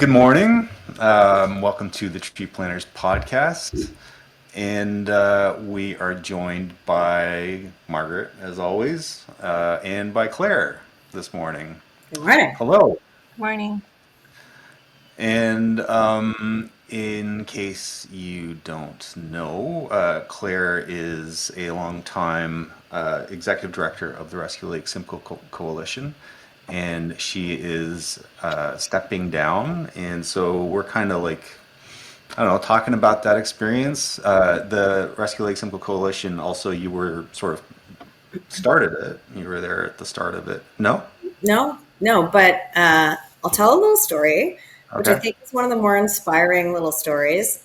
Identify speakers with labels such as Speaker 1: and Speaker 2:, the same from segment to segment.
Speaker 1: good morning. Welcome to the Tree Planners podcast. And we are joined by Margaret, as always, and by Claire this morning.
Speaker 2: Good morning.
Speaker 1: Hello.
Speaker 3: Morning.
Speaker 1: And in case you don't know, Claire is a longtime executive director of the Rescue Lake Simcoe Coalition, and she is stepping down. And so we're kind of like, I don't know, talking about that experience. The Rescue Lake Simcoe Coalition, also, you were sort of started it. You were there at the start of it. No?
Speaker 2: No, but I'll tell a little story, which I
Speaker 1: Okay.
Speaker 2: think is one of the more inspiring little stories.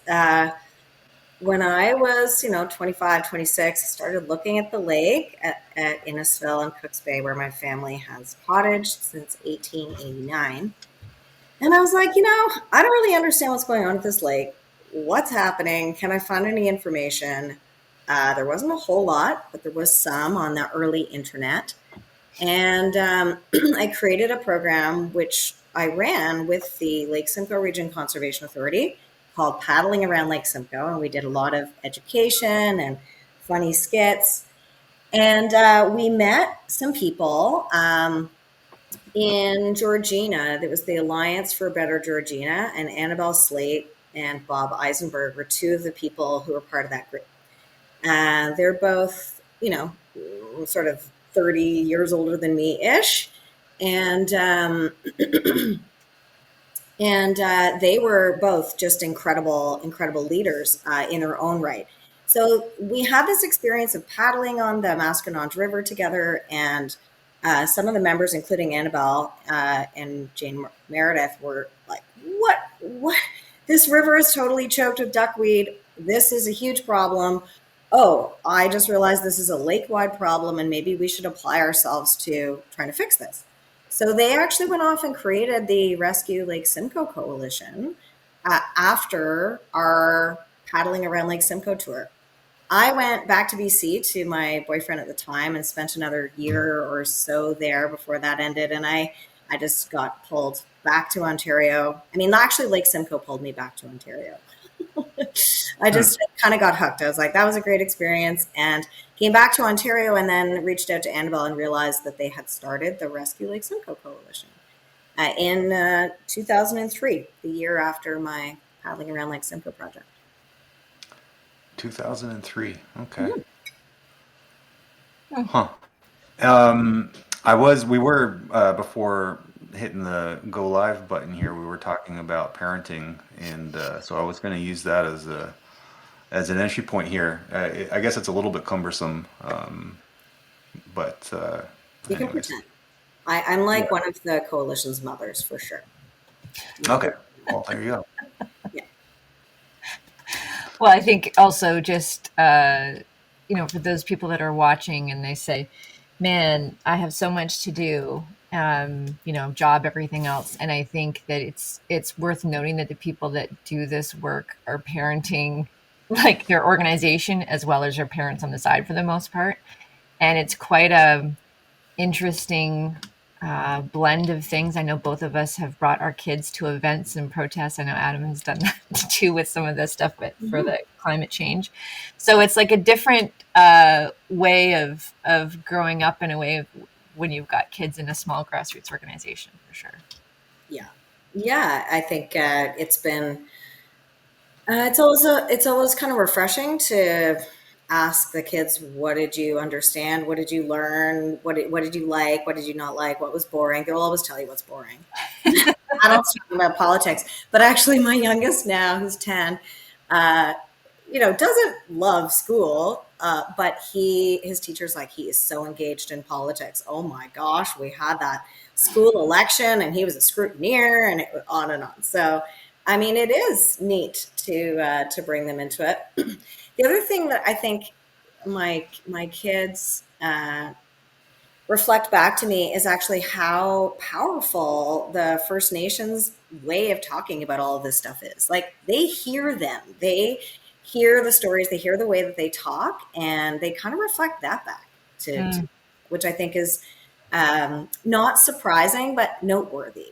Speaker 2: When I was, 25, 26, I started looking at the lake at Innisfil and Cooks Bay, where my family has cottaged since 1889. And I was like, I don't really understand what's going on at this lake. What's happening? Can I find any information? There wasn't a whole lot, but there was some on the early internet. And I created a program which I ran with the Lake Simcoe Region Conservation Authority called Paddling Around Lake Simcoe. And we did a lot of education and funny skits. And we met some people in Georgina. There was the Alliance for a Better Georgina, and Annabelle Slate and Bob Eisenberg were two of the people who were part of that group. They're both, sort of 30 years older than me-ish. And they were both just incredible leaders in their own right. So we had this experience of paddling on the Mascononge River together, and some of the members, including Annabelle and Jane Meredith, were like, what? This river is totally choked with duckweed. This is a huge problem. Oh, I just realized this is a lake-wide problem, and maybe we should apply ourselves to trying to fix this. So they actually went off and created the Rescue Lake Simcoe Coalition after our Paddling Around Lake Simcoe tour. I went back to BC to my boyfriend at the time and spent another year or so there before that ended, and I just got pulled back to Ontario. I mean, actually, Lake Simcoe pulled me back to Ontario. I just kind of got hooked. I was like, that was a great experience, and came back to Ontario, and then reached out to Annabelle and realized that they had started the Rescue Lake Simcoe Coalition in 2003, the year after my Paddling Around Lake Simcoe project.
Speaker 1: 2003. Okay.
Speaker 3: Hmm.
Speaker 1: Huh. We were, before hitting the go live button here, we were talking about parenting, and so I was going to use that as an entry point here. I guess it's a little bit cumbersome, but
Speaker 2: You can
Speaker 1: anyways.
Speaker 2: pretend. I'm like
Speaker 1: Yeah.
Speaker 2: one of the coalition's mothers for sure.
Speaker 1: Okay. Well, there you go.
Speaker 2: Yeah.
Speaker 3: Well, I think also just, for those people that are watching and they say, man, I have so much to do, job, everything else. And I think that it's worth noting that the people that do this work are parenting like their organization as well as their parents on the side for the most part. And it's quite a interesting blend of things. I know both of us have brought our kids to events and protests. I know Adam has done that too with some of this stuff, but for the climate change. So it's like a different way of growing up in a way of when you've got kids in a small grassroots organization, for sure.
Speaker 2: Yeah. I think it's been it's always kind of refreshing to ask the kids, what did you understand? What did you learn? What did you like? What did you not like? What was boring? They'll always tell you what's boring. Adults talking about politics, but actually my youngest now, who's 10, doesn't love school, but his teacher's like, he is so engaged in politics. Oh my gosh, we had that school election and he was a scrutineer, and it went on and on. So, I mean, it is neat to bring them into it. The other thing that I think my kids reflect back to me is actually how powerful the First Nations way of talking about all of this stuff is. Like, they hear them. They hear the stories, they hear the way that they talk, and they kind of reflect that back to which I think is not surprising, but noteworthy,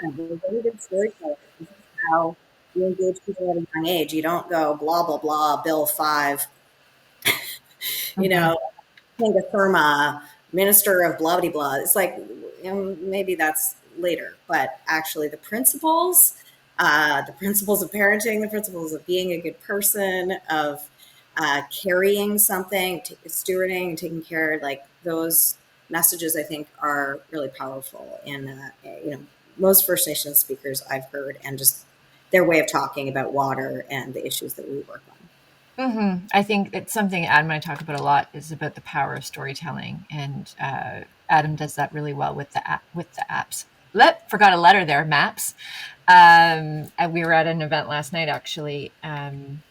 Speaker 2: said, we're very good storytellers. This is how you engage people at a young age. You don't go blah blah blah. Bill 5, you
Speaker 3: Mm-hmm.
Speaker 2: know, Kinga Therma, minister of blah blah blah. It's like, maybe that's later, but actually the principles of parenting, the principles of being a good person, of carrying something, stewarding, taking care, like those messages, I think are really powerful. And most First Nations speakers I've heard, and just their way of talking about water and the issues that we work on.
Speaker 3: Mm-hmm. I think it's something Adam and I talk about a lot is about the power of storytelling, and Adam does that really well with the apps. Forgot a letter there. Maps. And we were at an event last night actually, and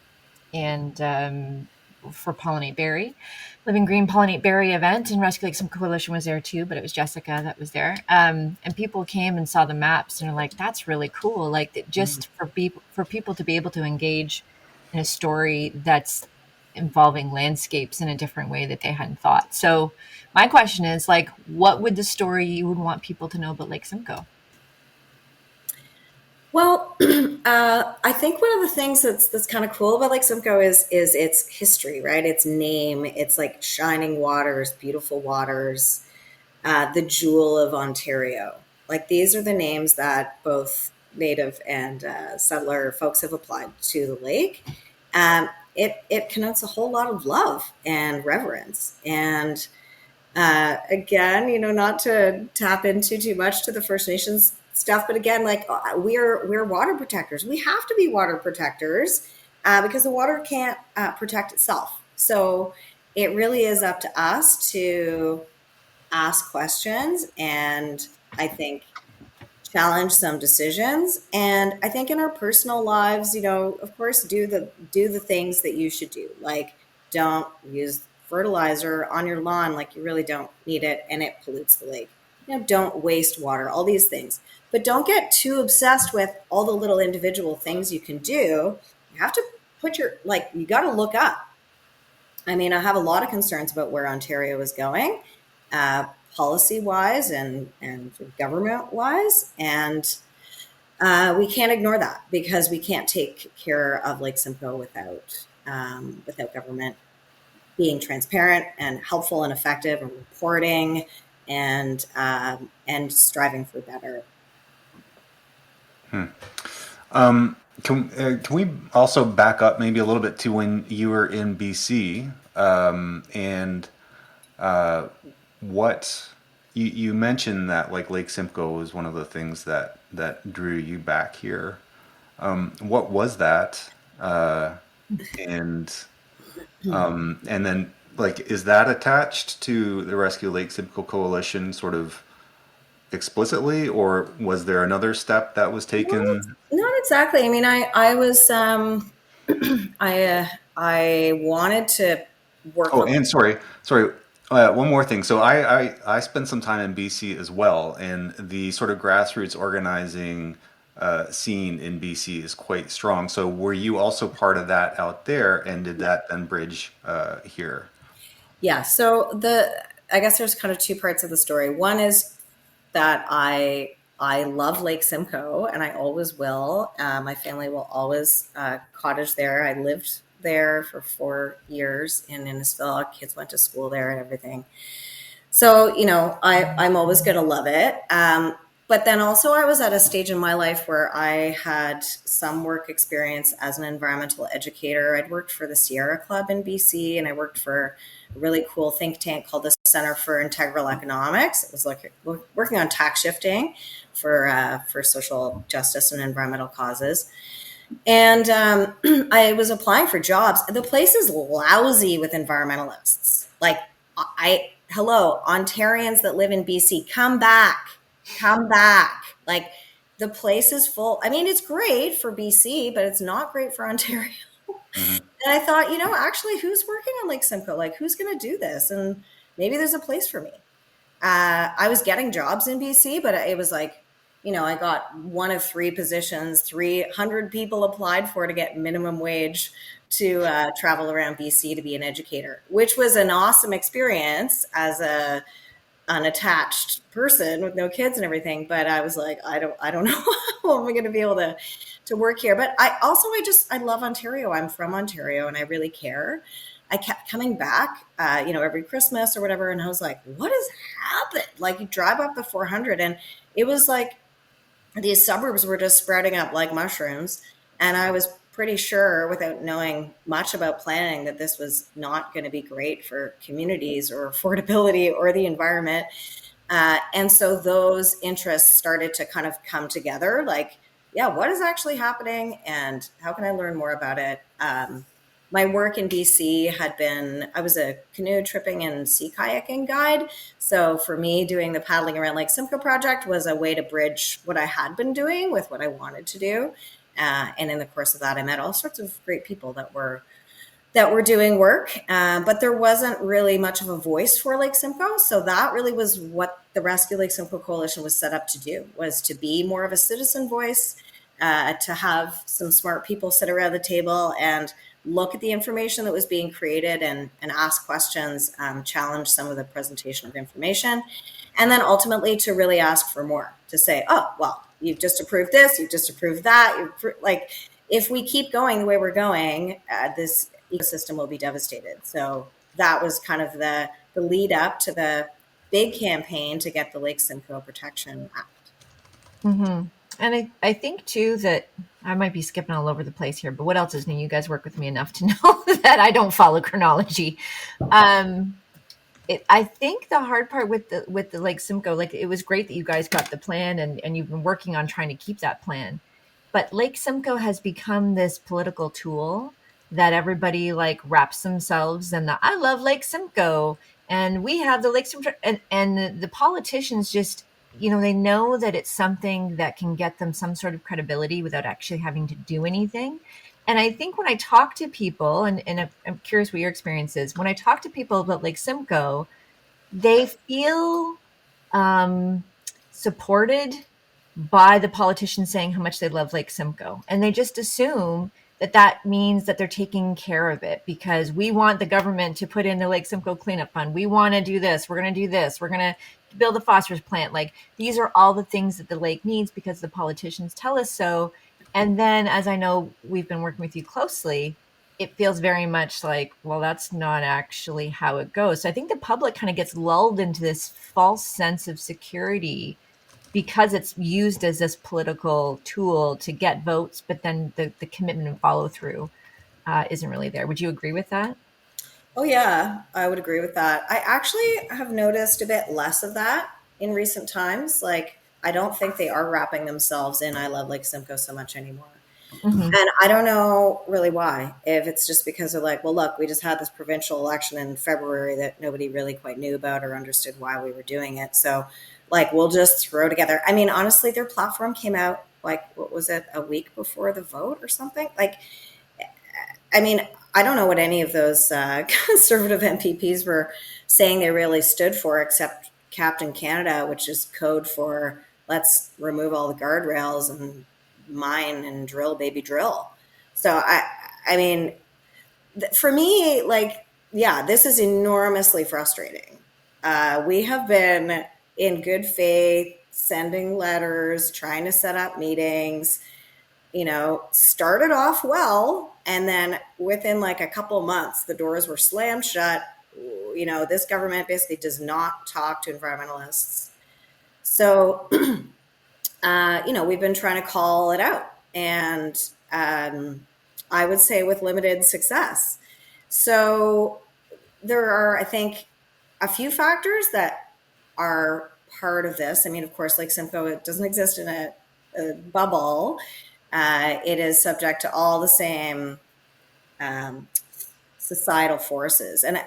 Speaker 3: for Pollinate Berry, Living Green Pollinate Berry event, and Rescue Lake Simcoe Coalition was there too, but it was Jessica that was there. And people came and saw the maps and are like, "That's really cool!" Like just for people to be able to engage in a story that's involving landscapes in a different way that they hadn't thought. So my question is like, what would the story you would want people to know about Lake Simcoe?
Speaker 2: Well, I think one of the things that's kind of cool about Lake Simcoe is its history, right? Its name. It's like shining waters, beautiful waters, the jewel of Ontario. Like these are the names that both native and settler folks have applied to the lake. It connotes a whole lot of love and reverence. And again, not to tap into too much to the First Nations stuff, but again, like we're water protectors. We have to be water protectors because the water can't protect itself. So it really is up to us to ask questions, and I think challenge some decisions. And I think in our personal lives, of course, do the things that you should do. Like don't use fertilizer on your lawn like you really don't need it and it pollutes the lake. Don't waste water, all these things. But don't get too obsessed with all the little individual things you can do. You have to you got to look up. I mean, I have a lot of concerns about where Ontario is going, policy wise and government wise. And we can't ignore that because we can't take care of Lake Simcoe without government being transparent and helpful and effective and reporting and striving for better.
Speaker 1: Can we also back up maybe a little bit to when you were in BC, and what you mentioned that like Lake Simcoe was one of the things that drew you back here. What was that? And and then like is that attached to the Rescue Lake Simcoe Coalition sort of explicitly, or was there another step that was taken?
Speaker 2: Not exactly. I mean, I was I wanted to work
Speaker 1: Oh,
Speaker 2: on.
Speaker 1: and sorry. One more thing. So I spent some time in BC as well, and the sort of grassroots organizing scene in BC is quite strong. So were you also part of that out there, and did that then bridge here?
Speaker 2: Yeah. So I guess there's kind of two parts of the story. One is that I love Lake Simcoe, and I always will. My family will always cottage there. I lived there for 4 years in Innisfil. Kids went to school there and everything. So I'm always going to love it. But then also I was at a stage in my life where I had some work experience as an environmental educator. I'd worked for the Sierra Club in BC, and I worked for a really cool think tank called the Center for Integral Economics. It was like working on tax shifting for social justice and environmental causes. And I was applying for jobs. The place is lousy with environmentalists. Like, hello, Ontarians that live in BC, come back. Like, the place is full. I mean, it's great for BC, but it's not great for Ontario.
Speaker 1: Hmm.
Speaker 2: And I thought, actually, who's working on Lake Simcoe? Like, who's going to do this? And maybe there's a place for me. I was getting jobs in BC, but it was like, I got one of three positions, 300 people applied for to get minimum wage to travel around BC to be an educator, which was an awesome experience as a unattached person with no kids and everything. But I was like, I don't know how am I going to be able to work here. But I love Ontario. I'm from Ontario and I really care. I kept coming back, every Christmas or whatever. And I was like, what has happened? Like you drive up the 400 and it was like these suburbs were just sprouting up like mushrooms. And I was pretty sure, without knowing much about planning, that this was not going to be great for communities or affordability or the environment. And so those interests started to kind of come together like, yeah, what is actually happening and how can I learn more about it? My work in BC I was a canoe tripping and sea kayaking guide. So for me, doing the paddling around Lake Simcoe project was a way to bridge what I had been doing with what I wanted to do. And in the course of that, I met all sorts of great people that were doing work, but there wasn't really much of a voice for Lake Simcoe. So that really was what the Rescue Lake Simcoe Coalition was set up to do, was to be more of a citizen voice, to have some smart people sit around the table and look at the information that was being created and ask questions, challenge some of the presentation of information, and then ultimately to really ask for more, to say, oh, well, you've just approved this, you've just approved that. Like, if we keep going the way we're going, this ecosystem will be devastated. So that was kind of the lead up to the big campaign to get the Lake Simcoe Protection Act.
Speaker 3: Mm-hmm. And I think too that I might be skipping all over the place here, but what else is new? You guys work with me enough to know that I don't follow chronology. I think the hard part with the Lake Simcoe, like it was great that you guys got the plan and you've been working on trying to keep that plan. But Lake Simcoe has become this political tool that everybody like wraps themselves in the I love Lake Simcoe and we have the Lake Simcoe and the politicians just they know that it's something that can get them some sort of credibility without actually having to do anything. And I think when I talk to people, and I'm curious what your experience is, when I talk to people about Lake Simcoe, they feel supported by the politicians saying how much they love Lake Simcoe. And they just assume that that means that they're taking care of it because we want the government to put in the Lake Simcoe cleanup fund. We want to do this. We're going to do this. We're going to build a phosphorus plant. Like these are all the things that the lake needs because the politicians tell us so. And then, as I know, we've been working with you closely, it feels very much like, well, that's not actually how it goes. So I think the public kind of gets lulled into this false sense of security because it's used as this political tool to get votes, but then the commitment and follow through isn't really there. Would you agree with that?
Speaker 2: Oh, yeah, I would agree with that. I actually have noticed a bit less of that in recent times. Like, I don't think they are wrapping themselves in I love Lake Simcoe so much anymore.
Speaker 3: Mm-hmm.
Speaker 2: And I don't know really why. If it's just because they're like, well, look, we just had this provincial election in February that nobody really quite knew about or understood why we were doing it. So, like, we'll just throw together. I mean, honestly, their platform came out like, what was it, a week before the vote or something? Like, I mean, I don't know what any of those conservative MPPs were saying they really stood for, except Captain Canada, which is code for let's remove all the guardrails and mine and drill, baby, drill. So I mean, for me, like, yeah, this is enormously frustrating. We have been in good faith sending letters, trying to set up meetings, started off well. And then within like a couple months, the doors were slammed shut. This government basically does not talk to environmentalists. So, we've been trying to call it out. And I would say with limited success. So there are, I think, a few factors that are part of this. I mean, of course, Lake Simcoe, it doesn't exist in a bubble. It is subject to all the same societal forces. And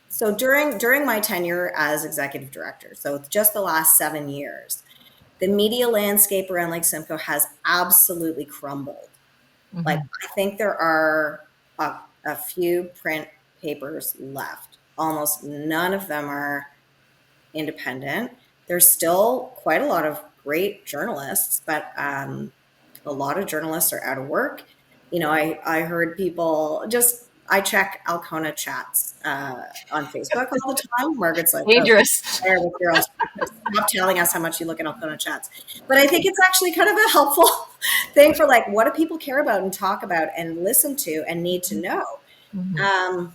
Speaker 2: so during my tenure as executive director, so just the last 7 years, the media landscape around Lake Simcoe has absolutely crumbled.
Speaker 3: Mm-hmm.
Speaker 2: Like, I think there are a few print papers left. Almost none of them are independent. There's still quite a lot of great journalists, but a lot of journalists are out of work. I heard people just I check Alcona chats on Facebook all the time. Margaret's like, oh,
Speaker 3: Dangerous.
Speaker 2: there with girl. Stop telling us how much you look at Alcona chats. But I think it's actually kind of a helpful thing for like, what do people care about and talk about and listen to and need to know?
Speaker 3: Mm-hmm.
Speaker 2: Um,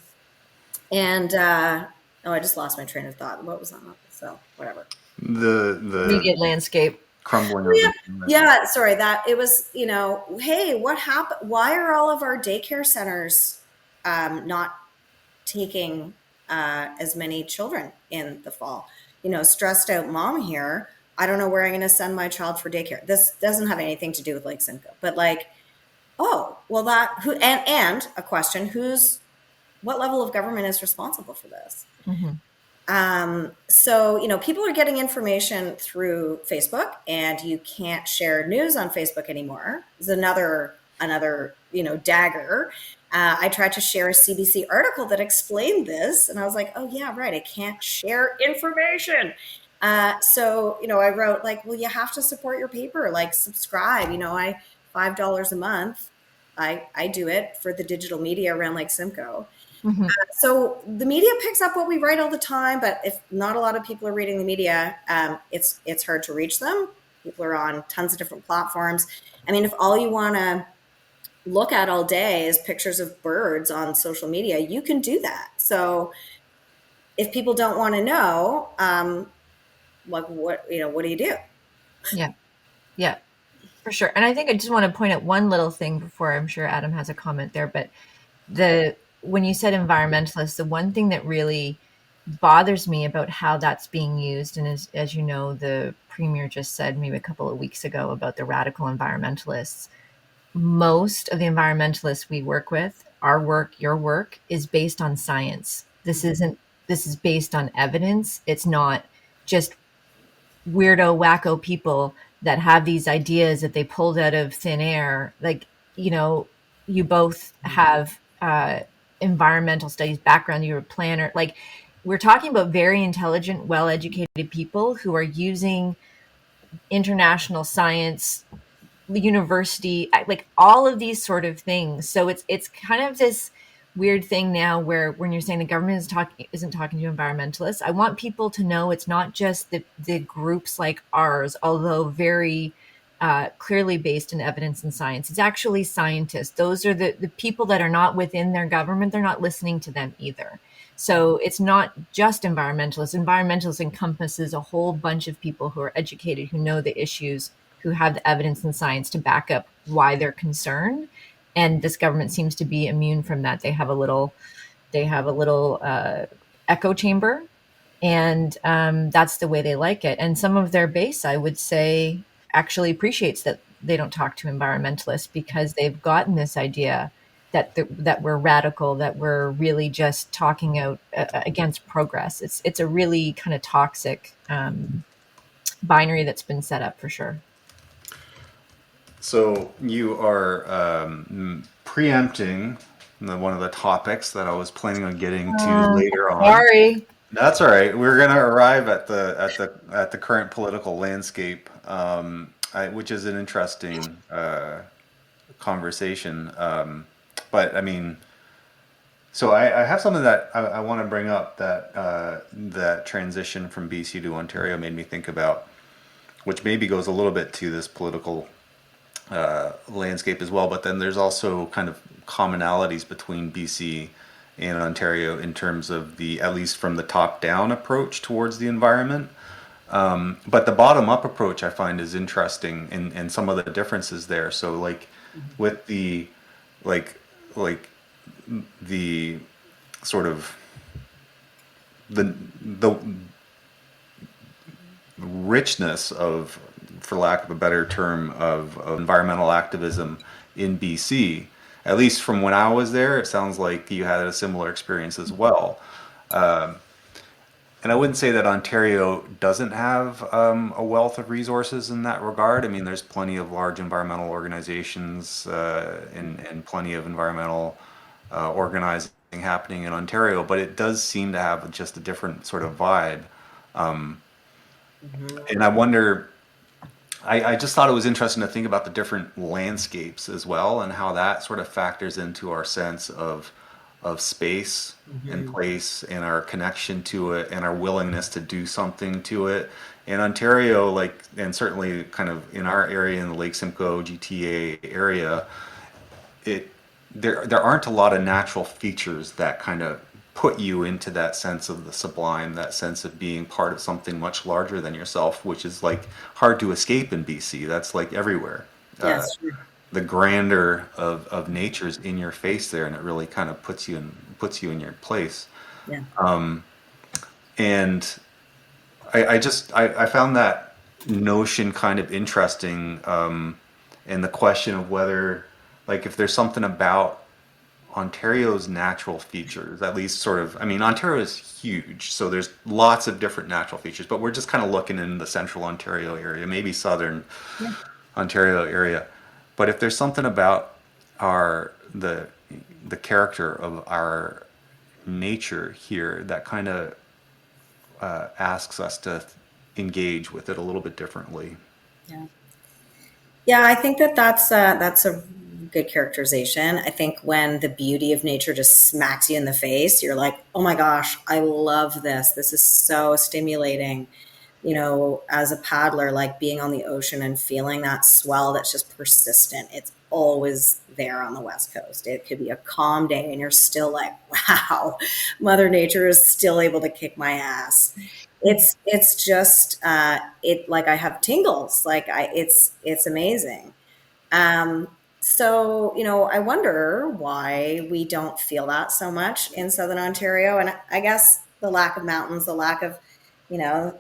Speaker 2: and oh, I just lost my train of thought. What was that? So whatever.
Speaker 1: The
Speaker 3: Media landscape.
Speaker 1: crumbling
Speaker 2: Oh,
Speaker 1: of
Speaker 2: yeah.
Speaker 1: the
Speaker 2: Yeah, sorry, that it was, hey, what happened? Why are all of our daycare centers not taking as many children in the fall? Stressed out mom here. I don't know where I'm going to send my child for daycare. This doesn't have anything to do with Lake Simcoe, but like, oh, well, and a question: what level of government is responsible for this?
Speaker 3: Mm-hmm.
Speaker 2: So, people are getting information through Facebook, and you can't share news on Facebook anymore. It's another, dagger. I tried to share a CBC article that explained this, and I was like, oh yeah, right. I can't share information. So, I wrote like, well, you have to support your paper, like subscribe, $5 a month. I do it for the digital media around Lake Simcoe.
Speaker 3: Mm-hmm.
Speaker 2: So the media picks up what we write all the time, but if not a lot of people are reading the media, it's hard to reach them. People are on tons of different platforms. I mean, if all you want to look at all day is pictures of birds on social media, you can do that. So if people don't want to know, like what do you do?
Speaker 3: Yeah. Yeah, for sure. And I think I just want to point out one little thing before I'm sure Adam has a comment there, but when you said environmentalists, the one thing that really bothers me about how that's being used, and as you know, the premier just said maybe a couple of weeks ago about the radical environmentalists. Most of the environmentalists we work with, our work, your work, is based on science. This is based on evidence. It's not just weirdo, wacko people that have these ideas that they pulled out of thin air. Like, you both have environmental studies background, you're a planner. Like, we're talking about very intelligent, well-educated people who are using international science, university, like all of these sort of things. So it's kind of this weird thing now where when you're saying the government isn't talking to environmentalists, I want people to know it's not just the groups like ours, although very clearly based in evidence and science. It's actually scientists. Those are the people that are not within their government. They're not listening to them either. So it's not just environmentalists. Environmentalists encompasses a whole bunch of people who are educated, who know the issues, who have the evidence and science to back up why they're concerned. And this government seems to be immune from that. They have a little echo chamber, and that's the way they like it. And some of their base, I would say, actually appreciates that they don't talk to environmentalists, because they've gotten this idea that we're radical, that we're really just talking out against progress. It's a really kind of toxic binary that's been set up for sure.
Speaker 1: So you are preempting one of the topics that I was planning on getting to later on.
Speaker 3: Sorry.
Speaker 1: That's all right. We're going to arrive at the current political landscape, which is an interesting conversation. But I mean, so I have something that I want to bring up that transition from BC to Ontario made me think about, which maybe goes a little bit to this political landscape as well. But then there's also kind of commonalities between BC and Ontario in terms of at least from the top down approach towards the environment. But the bottom up approach I find is interesting in some of the differences there. So like with the the sort of the richness of, for lack of a better term, of environmental activism in BC, at least from when I was there, it sounds like you had a similar experience as well. And I wouldn't say that Ontario doesn't have a wealth of resources in that regard. I mean, there's plenty of large environmental organizations and plenty of environmental organizing happening in Ontario, but it does seem to have just a different sort of vibe. And I wonder, I just thought it was interesting to think about the different landscapes as well and how that sort of factors into our sense of of space and
Speaker 2: Mm-hmm.
Speaker 1: place and our connection to it and our willingness to do something to it. And Ontario, like, and certainly kind of in our area in the Lake Simcoe GTA area, it there aren't a lot of natural features that kind of put you into that sense of the sublime, that sense of being part of something much larger than yourself, which is like hard to escape in BC. That's like everywhere.
Speaker 2: Yes, sure.
Speaker 1: The grandeur of nature's in your face there, and it really kind of puts you in your place.
Speaker 2: Yeah.
Speaker 1: And I found that notion kind of interesting, and the question of whether, like, if there's something about Ontario's natural features, at least sort of, I mean, Ontario is huge, so there's lots of different natural features, but we're just kind of looking in the central Ontario area, maybe southern
Speaker 2: Yeah.
Speaker 1: Ontario area. But if there's something about our the character of our nature here that kind of asks us to engage with it a little bit differently.
Speaker 2: Yeah. Yeah, I think that's a good characterization. I think when the beauty of nature just smacks you in the face, you're like, "Oh my gosh, I love this. This is so stimulating." As a paddler, like being on the ocean and feeling that swell that's just persistent. It's always there on the West Coast. It could be a calm day and you're still like, "Wow, Mother Nature is still able to kick my ass." It's just it like I have tingles. It's amazing. Um, so, I wonder why we don't feel that so much in Southern Ontario. And I guess the lack of mountains, the lack of,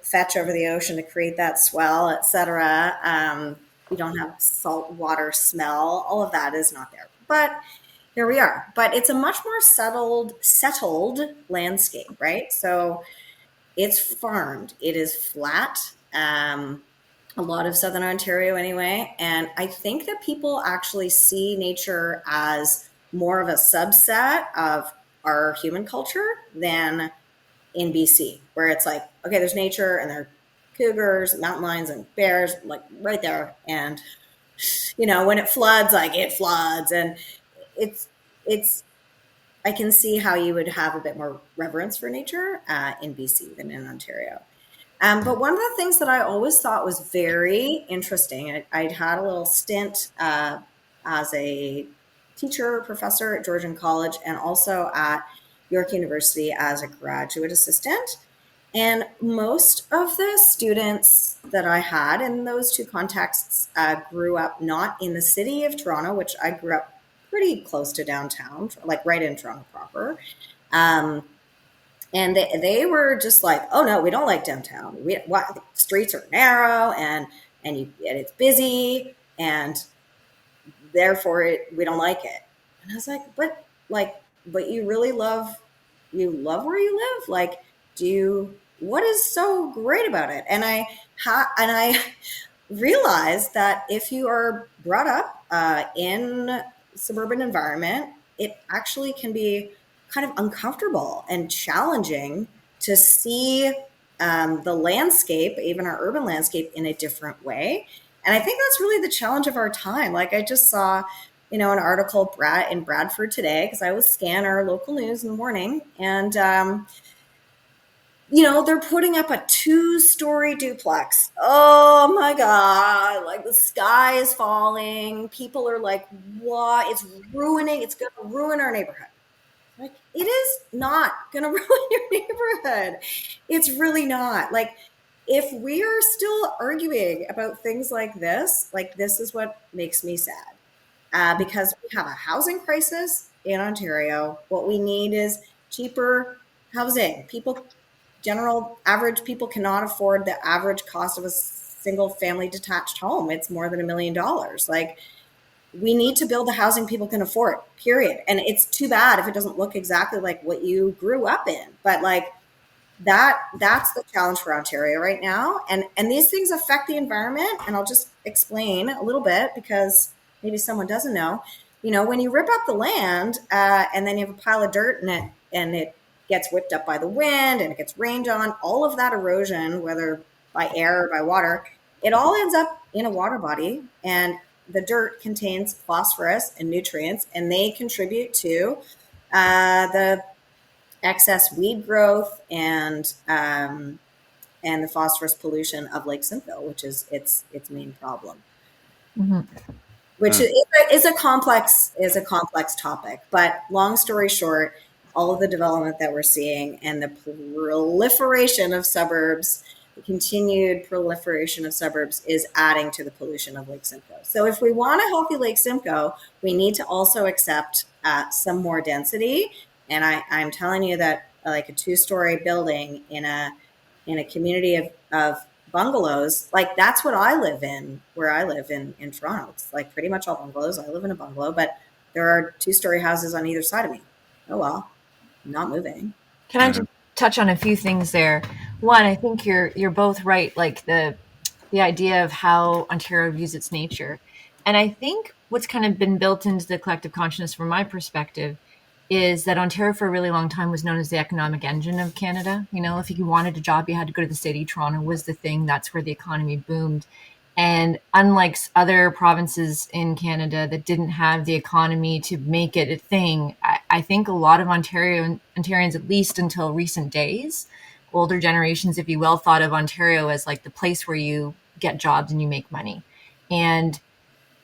Speaker 2: fetch over the ocean to create that swell, et cetera. We don't have salt water smell. All of that is not there. But here we are. But it's a much more settled landscape, right? So it's farmed. It is flat. A lot of Southern Ontario anyway. And I think that people actually see nature as more of a subset of our human culture than in BC, where it's like, okay, there's nature and there are cougars, mountain lions, and bears, like right there. And, when it floods, like it floods. And it's, it's, I can see how you would have a bit more reverence for nature in BC than in Ontario. But one of the things that I always thought was very interesting, I'd had a little stint as a teacher, professor at Georgian College, and also at York University as a graduate assistant. And most of the students that I had in those two contexts grew up not in the city of Toronto, which I grew up pretty close to downtown, like right in Toronto proper. Um, and they were just like, oh no, we don't like downtown. The streets are narrow and it's busy and therefore we don't like it. And I was but you really love where you live. Like, what is so great about it? And I realized that if you are brought up in suburban environment, it actually can be kind of uncomfortable and challenging to see the landscape, even our urban landscape, in a different way. And I think that's really the challenge of our time. Like I just saw, an article in Bradford today because I always scan our local news in the morning, and they're putting up a 2-story duplex. Oh my God. Like the sky is falling. People are like, what? It's going to ruin our neighborhood. Like, it is not going to ruin your neighborhood. It's really not. Like, if we are still arguing about things like this is what makes me sad. Because we have a housing crisis in Ontario. What we need is cheaper housing. General average people cannot afford the average cost of a single family detached home. It's more than $1 million. Like, we need to build the housing people can afford, period. And it's too bad if it doesn't look exactly like what you grew up in. But like that's the challenge for Ontario right now. And these things affect the environment. And I'll just explain a little bit because maybe someone doesn't know. When you rip up the land and then you have a pile of dirt and it gets whipped up by the wind and it gets rained on, all of that erosion, whether by air or by water, it all ends up in a water body. And the dirt contains phosphorus and nutrients, and they contribute to the excess weed growth and the phosphorus pollution of Lake Simcoe, which is its main problem.
Speaker 3: Mhm.
Speaker 2: Which is a complex topic. But long story short, all of the development that we're seeing and the proliferation of suburbs, the continued proliferation of suburbs, is adding to the pollution of Lake Simcoe. So if we want a healthy Lake Simcoe, we need to also accept some more density. And I'm telling you that like a two-story building in a community of bungalows, like that's what I live in, where I live in Toronto. It's like pretty much all bungalows. I live in a bungalow, but there are two-story houses on either side of me. Oh well, I'm not moving.
Speaker 3: Can I just touch on a few things there? One, I think you're both right. Like the idea of how Ontario views its nature, and I think what's kind of been built into the collective consciousness, from my perspective, is that Ontario for a really long time was known as the economic engine of Canada. You know, if you wanted a job, you had to go to the city. Toronto was the thing. That's where the economy boomed. And unlike other provinces in Canada that didn't have the economy to make it a thing, I think a lot of Ontarians, at least until recent days, older generations, if you will, thought of Ontario as like the place where you get jobs and you make money. And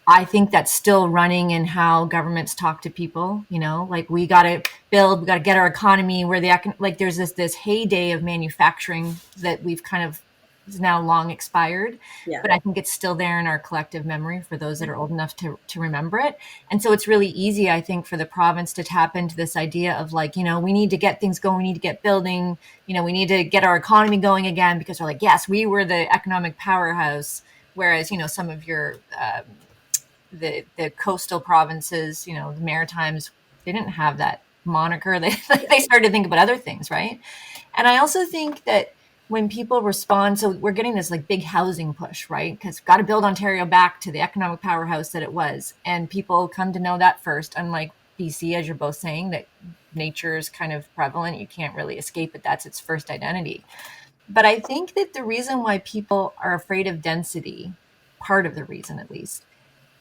Speaker 3: I think that's still running in how governments talk to people. You know, like we got to build, we got to get our economy where like there's this heyday of manufacturing that we've kind of is now long expired,
Speaker 2: Yeah.
Speaker 3: but I think it's still there in our collective memory for those that are old enough to remember it. And so it's really easy, I think, for the province to tap into this idea of like, you know, we need to get things going, we need to get building, you know, we need to get our economy going again because we're like, yes, we were the economic powerhouse. Whereas, you know, some of your the coastal provinces, you know, the Maritimes, they didn't have that moniker. They started to think about other things, right? And I also think that when people respond, so we're getting this like big housing push, right? Because got to build Ontario back to the economic powerhouse that it was, and people come to know that first. Unlike BC, as you're both saying, that nature is kind of prevalent, you can't really escape it. That's its first identity. But I think that the reason why people are afraid of density, part of the reason at least,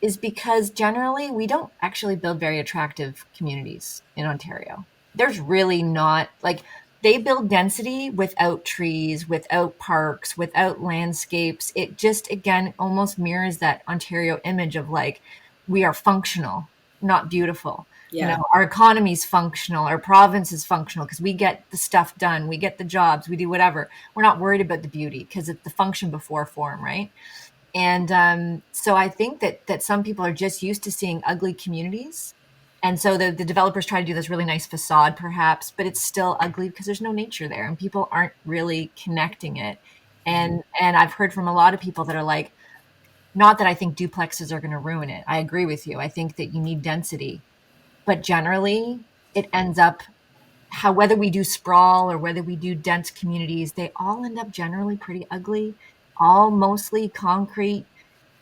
Speaker 3: is because generally we don't actually build very attractive communities in Ontario. There's really not like they build density without trees, without parks, without landscapes. It just again almost mirrors that Ontario image of like we are functional, not beautiful. You
Speaker 2: Yeah.
Speaker 3: know, our economy's functional, our province is functional because we get the stuff done, we get the jobs, we do whatever. We're not worried about the beauty because it's the function before form, right? And so I think that some people are just used to seeing ugly communities. And so the developers try to do this really nice facade, perhaps, but it's still ugly because there's no nature there and people aren't really connecting it. And I've heard from a lot of people that are like, not that I think duplexes are going to ruin it. I agree with you. I think that you need density, but generally it ends up how whether we do sprawl or whether we do dense communities, they all end up generally pretty ugly, all mostly concrete,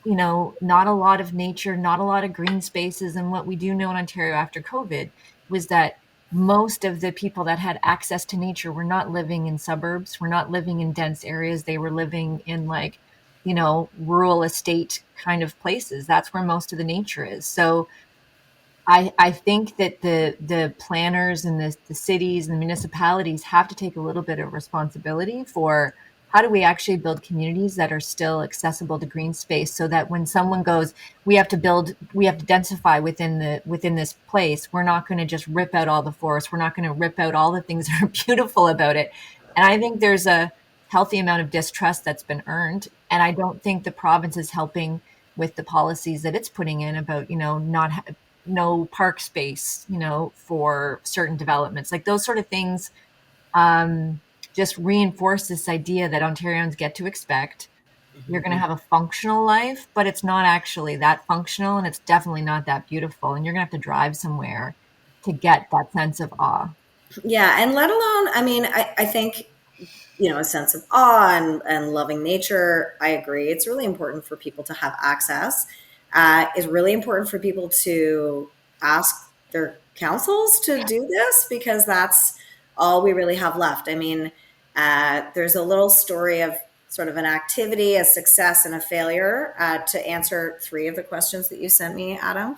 Speaker 3: you know, not a lot of nature, not a lot of green spaces. And what we do know in Ontario after COVID was that most of the people that had access to nature were not living in suburbs, were not living in dense areas. They were living in like, you know, rural estate kind of places. That's where most of the nature is. So I think that the planners and the cities and the municipalities have to take a little bit of responsibility for how do we actually build communities that are still accessible to green space so that when someone goes, we have to build, we have to densify within this place, we're not going to just rip out all the forests, we're not going to rip out all the things that are beautiful about it. And I think there's a healthy amount of distrust that's been earned, and I don't think the province is helping with the policies that it's putting in about, you know, not no park space, you know, for certain developments. Like those sort of things just reinforce this idea that Ontarians get to expect you're going to have a functional life, but it's not actually that functional and it's definitely not that beautiful. And you're going to have to drive somewhere to get that sense of awe.
Speaker 2: Yeah. And let alone, I mean, I think, a sense of awe and loving nature. I agree. It's really important for people to have access. It's really important for people to ask their councils to do this because that's all we really have left. I mean, there's a little story of sort of an activity, a success, and a failure to answer three of the questions that you sent me, Adam.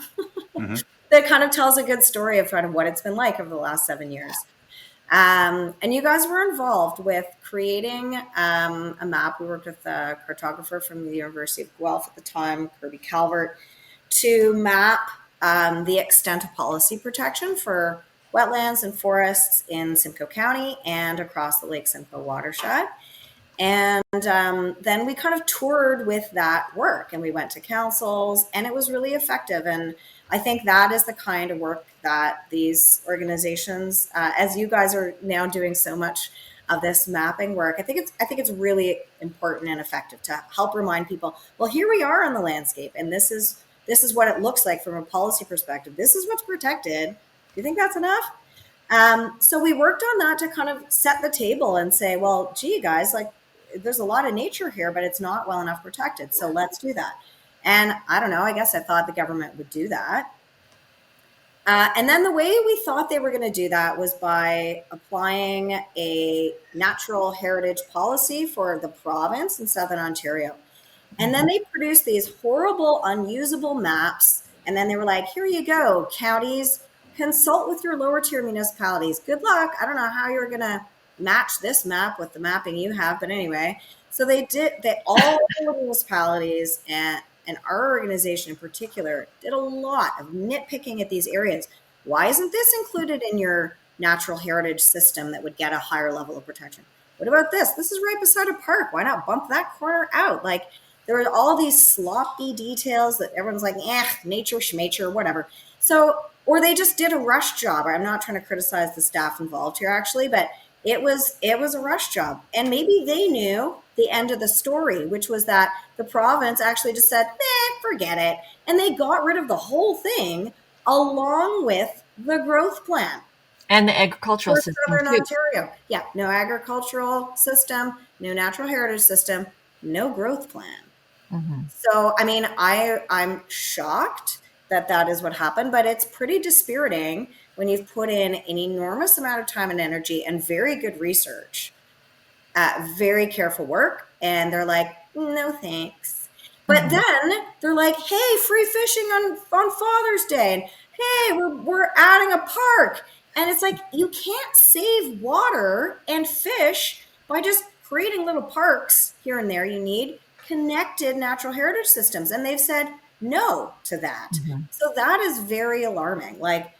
Speaker 1: Mm-hmm.
Speaker 2: that kind of tells a good story of kind of what it's been like over the last 7 years. And you guys were involved with creating a map. We worked with a cartographer from the University of Guelph at the time, Kirby Calvert, to map the extent of policy protection for wetlands and forests in Simcoe County and across the Lake Simcoe watershed. And then we kind of toured with that work, and we went to councils, and it was really effective. And I think that is the kind of work that these organizations, as you guys are now doing so much of this mapping work, I think it's really important and effective to help remind people, well, here we are on the landscape, and this is what it looks like from a policy perspective. This is what's protected. Do you think that's enough? So we worked on that to kind of set the table and say, well, gee, guys, like, there's a lot of nature here, but it's not well enough protected. So let's do that. And I don't know, I guess I thought the government would do that. And then the way we thought they were going to do that was by applying a natural heritage policy for the province in Southern Ontario. And then they produced these horrible, unusable maps. And then they were like, here you go, counties, consult with your lower tier municipalities. Good luck. I don't know how you're going to match this map with the mapping you have. But anyway, so all the municipalities and our organization in particular did a lot of nitpicking at these areas. Why isn't this included in your natural heritage system that would get a higher level of protection? What about this? This is right beside a park. Why not bump that corner out? Like, there are all these sloppy details that everyone's like, nature, schmature, whatever. So, or they just did a rush job. I'm not trying to criticize the staff involved here, actually, but it was a rush job. And maybe they knew the end of the story, which was that the province actually just said, forget it. And they got rid of the whole thing along with the growth plan.
Speaker 3: And the agricultural system
Speaker 2: Southern
Speaker 3: too.
Speaker 2: Ontario. Yeah, no agricultural system, no natural heritage system, no growth plan. Mm-hmm. So, I mean, I'm shocked that is what happened, but it's pretty dispiriting when you've put in an enormous amount of time and energy and very good research, very careful work, and they're like, no thanks. But then they're like, hey, free fishing on Father's Day, and hey, we're adding a park. And it's like, you can't save water and fish by just creating little parks here and there. You need connected natural heritage systems. And they've said no to that. Mm-hmm. So that is very alarming. Like,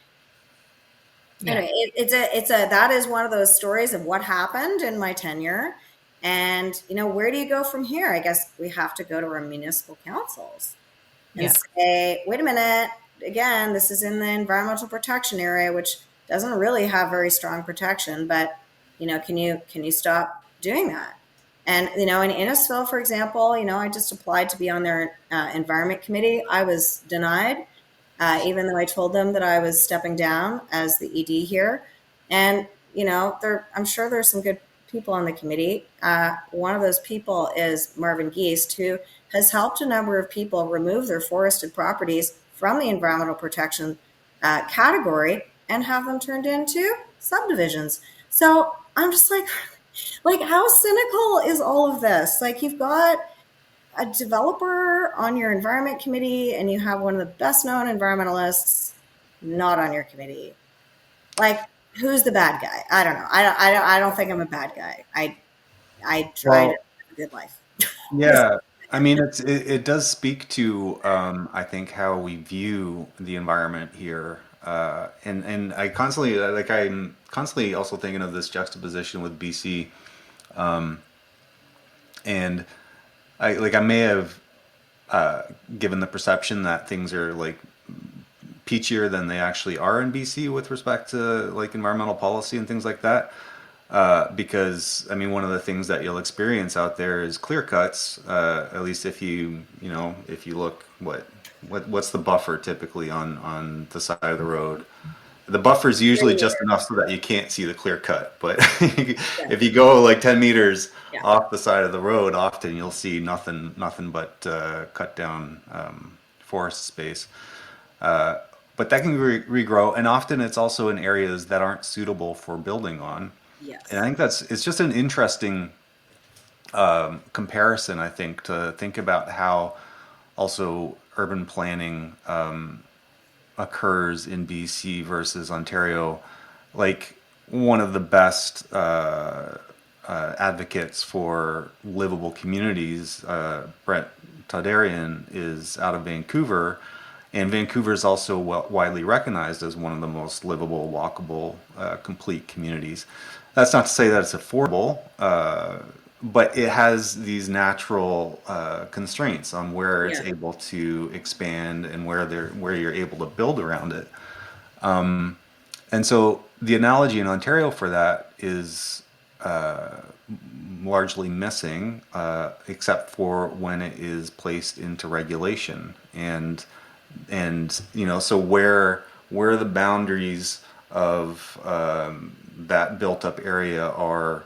Speaker 2: anyway, that is one of those stories of what happened in my tenure. And, where do you go from here? I guess we have to go to our municipal councils and say, wait a minute, again, this is in the environmental protection area, which doesn't really have very strong protection, but, can you stop doing that? And, in Innisfil, for example, I just applied to be on their environment committee. I was denied, even though I told them that I was stepping down as the ED here. And, I'm sure there's some good people on the committee. One of those people is Marvin Geist, who has helped a number of people remove their forested properties from the environmental protection category and have them turned into subdivisions. So I'm just like, how cynical is all of this? Like, you've got a developer on your environment committee and you have one of the best known environmentalists not on your committee. Like, who's the bad guy? I don't know. I don't think I'm a bad guy. I tried to live a good life.
Speaker 1: Yeah. I mean, it does speak to, I think, how we view the environment here. And I'm constantly also thinking of this juxtaposition with BC. And I may have given the perception that things are like peachier than they actually are in BC with respect to like environmental policy and things like that. Because I mean, one of the things that you'll experience out there is clear cuts. At least if you look, what's the buffer typically on the side of the road? The buffer is usually just enough so that you can't see the clear cut. But if you go like 10 meters off the side of the road, often you'll see nothing but cut down forest space. But that can regrow, and often it's also in areas that aren't suitable for building on.
Speaker 2: Yes.
Speaker 1: And I think it's just an interesting comparison, I think, to think about how also urban planning occurs in BC versus Ontario, like one of the best advocates for livable communities, Brett Todarian, is out of Vancouver, and Vancouver is also widely recognized as one of the most livable, walkable, complete communities. That's not to say that it's affordable, but it has these natural constraints on where it's
Speaker 2: Yeah.
Speaker 1: able to expand and where you're able to build around it. And so the analogy in Ontario for that is largely missing, except for when it is placed into regulation. So where the boundaries of that built up area are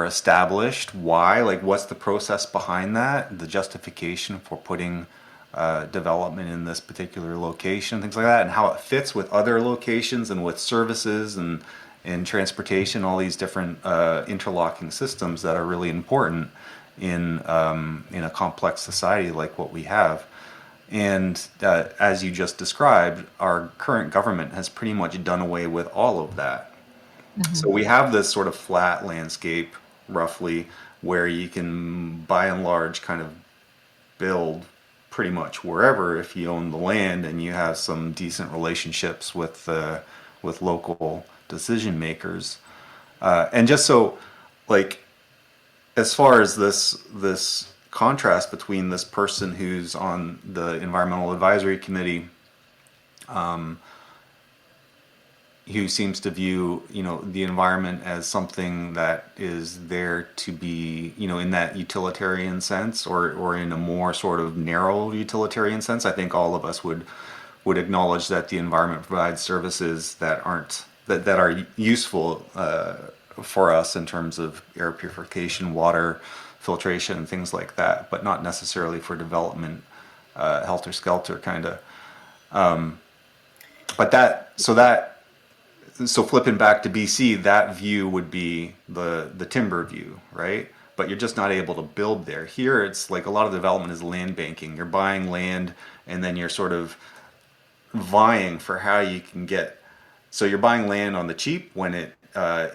Speaker 1: established. Why? Like, what's the process behind that? The justification for putting development in this particular location, things like that, and how it fits with other locations and with services and transportation, all these different interlocking systems that are really important in a complex society like what we have. And as you just described, our current government has pretty much done away with all of that.
Speaker 3: Hmm.
Speaker 1: So we have this sort of flat landscape, roughly, where you can, by and large, kind of build pretty much wherever if you own the land and you have some decent relationships with local decision makers. And just so, like, as far as this contrast between this person who's on the environmental advisory committee, who seems to view, the environment as something that is there to be, in that utilitarian sense, or in a more sort of narrow utilitarian sense. I think all of us would acknowledge that the environment provides services that are useful for us in terms of air purification, water filtration, and things like that, but not necessarily for development, helter skelter kind of. But so flipping back to BC, that view would be the timber view, right? But you're just not able to build there. Here, it's like a lot of development is land banking. You're buying land, and then you're sort of vying for how you can get. So you're buying land on the cheap when it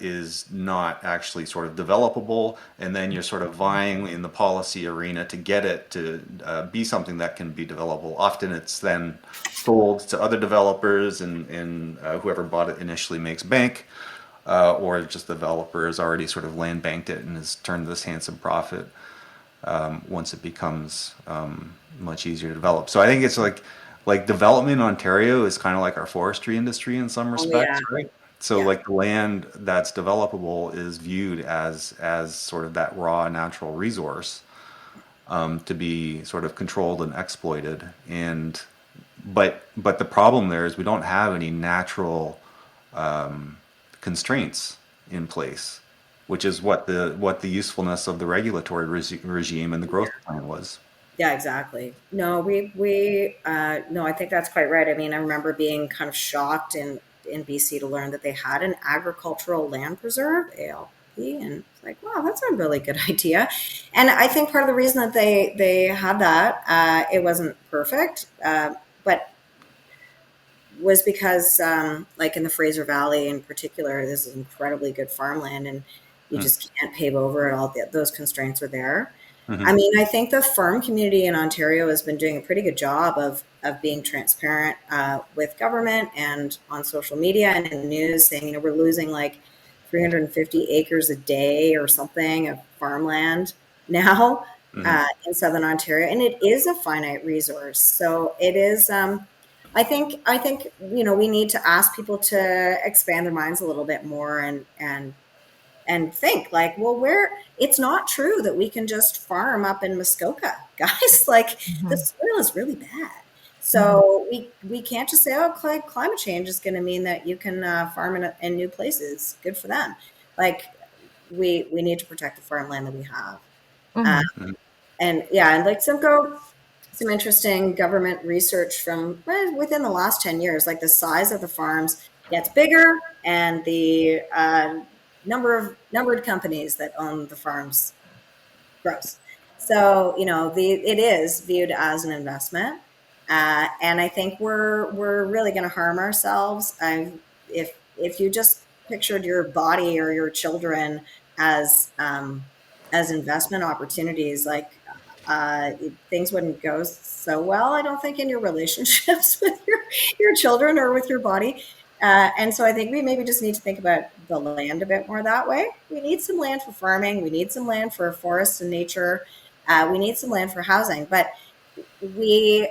Speaker 1: is not actually sort of developable, and then you're sort of vying in the policy arena to get it to be something that can be developable. Often it's then sold to other developers, and whoever bought it initially makes bank, or just the developer has already sort of land banked it and has turned this handsome profit once it becomes much easier to develop. So I think it's like development in Ontario is kind of like our forestry industry in some
Speaker 2: Oh yeah.
Speaker 1: respects, right? So
Speaker 2: Yeah.
Speaker 1: like the land that's developable is viewed as sort of that raw natural resource to be sort of controlled and exploited. And but the problem there is we don't have any natural constraints in place, which is what the usefulness of the regulatory regime and the growth plan was.
Speaker 2: Yeah, exactly. No, no, I think that's quite right. I mean, I remember being kind of shocked in BC to learn that they had an agricultural land preserve, ALP, and it's like, wow, that's a really good idea. And I think part of the reason that they had that, it wasn't perfect, but was because, like in the Fraser Valley in particular, this is incredibly good farmland, and you
Speaker 1: Hmm.
Speaker 2: just can't pave over it. Those constraints are there. I
Speaker 1: Hmm.
Speaker 2: mean, I think the farm community in Ontario has been doing a pretty good job of being transparent with government and on social media and in the news, saying, we're losing like 350 acres a day or something of farmland now
Speaker 1: Hmm.
Speaker 2: in southern Ontario, and it is a finite resource. So it is. I think we need to ask people to expand their minds a little bit more and think like, well, where it's not true that we can just farm up in Muskoka, guys. Like the
Speaker 3: Hmm.
Speaker 2: soil is really bad.
Speaker 3: Hmm.
Speaker 2: So we can't just say, oh, climate change is going to mean that you can farm in new places. Good for them. Like we need to protect the farmland that we have. Uh,
Speaker 3: Hmm.
Speaker 2: and yeah, and like some interesting government research from within the last 10 years, like the size of the farms gets bigger and the numbered companies that own the farms grows. So, it is viewed as an investment. And I think we're really going to harm ourselves. If you just pictured your body or your children as investment opportunities, like things wouldn't go so well. I don't think in your relationships with your children or with your body. And so I think we maybe just need to think about the land a bit more that way. We need some land for farming. We need some land for forests and nature. We need some land for housing, but we